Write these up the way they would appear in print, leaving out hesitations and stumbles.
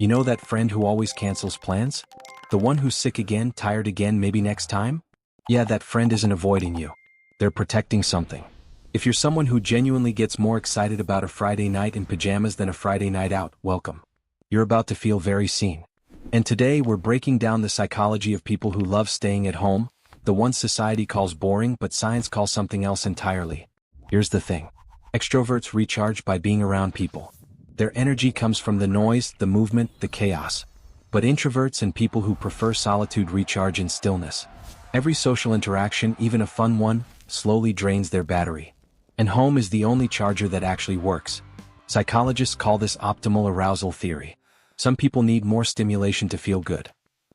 You know that friend who always cancels plans? The one who's sick again, tired again, maybe next time? Yeah, that friend isn't avoiding you. They're protecting something. If you're someone who genuinely gets more excited about a Friday night in pajamas than a Friday night out, welcome. You're about to feel very seen. And today we're breaking down the psychology of people who love staying at home, the ones society calls boring but science calls something else entirely. Here's the thing. Extroverts recharge by being around people. Their energy comes from the noise, the movement, the chaos. But introverts and people who prefer solitude recharge in stillness. Every social interaction, even a fun one, slowly drains their battery. And home is the only charger that actually works. Psychologists call this optimal arousal theory. Some people need more stimulation to feel good.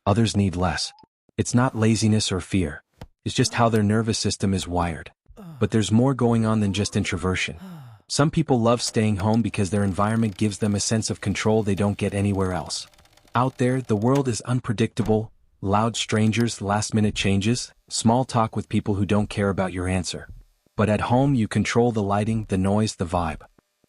Others need less. It's not laziness or fear. It's just how their nervous system is wired. But there's more going on than just introversion. Some people love staying home because their environment gives them a sense of control they don't get anywhere else. Out there, the world is unpredictable, loud strangers, last-minute changes, small talk with people who don't care about your answer. But at home you control the lighting, the noise, the vibe.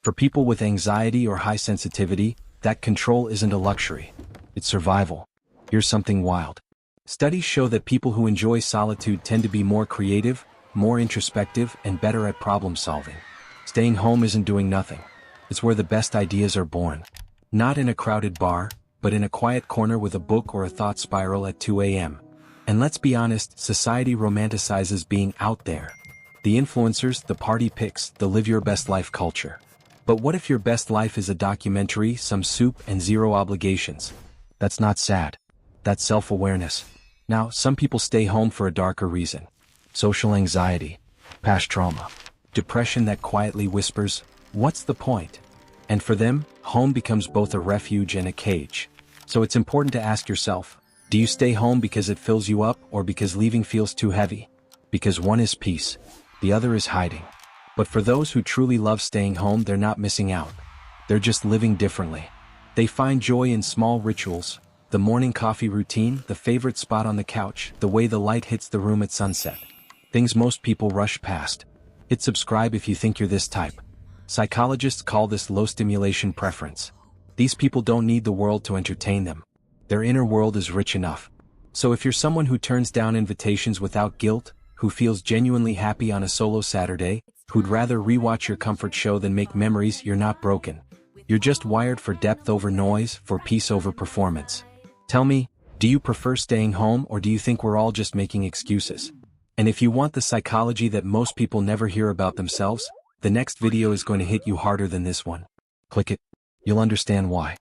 For people with anxiety or high sensitivity, that control isn't a luxury. It's survival. Here's something wild. Studies show that people who enjoy solitude tend to be more creative, more introspective, and better at problem solving. Staying home isn't doing nothing. It's where the best ideas are born. Not in a crowded bar, but in a quiet corner with a book or a thought spiral at 2 a.m. And let's be honest, society romanticizes being out there. The influencers, the party pics, the live your best life culture. But what if your best life is a documentary, some soup, and zero obligations? That's not sad. That's self-awareness. Now, some people stay home for a darker reason. Social anxiety, past trauma, depression that quietly whispers, "What's the point?" And for them, home becomes both a refuge and a cage. So it's important to ask yourself, do you stay home because it fills you up or because leaving feels too heavy? Because one is peace, the other is hiding. But for those who truly love staying home, they're not missing out. They're just living differently. They find joy in small rituals, the morning coffee routine, the favorite spot on the couch, the way the light hits the room at sunset. Things most people rush past. Hit subscribe if you think you're this type. Psychologists call this low stimulation preference. These people don't need the world to entertain them. Their inner world is rich enough. So if you're someone who turns down invitations without guilt, who feels genuinely happy on a solo Saturday, who'd rather rewatch your comfort show than make memories, you're not broken. You're just wired for depth over noise, for peace over performance. Tell me, do you prefer staying home or do you think we're all just making excuses? And if you want the psychology that most people never hear about themselves, the next video is going to hit you harder than this one. Click it. You'll understand why.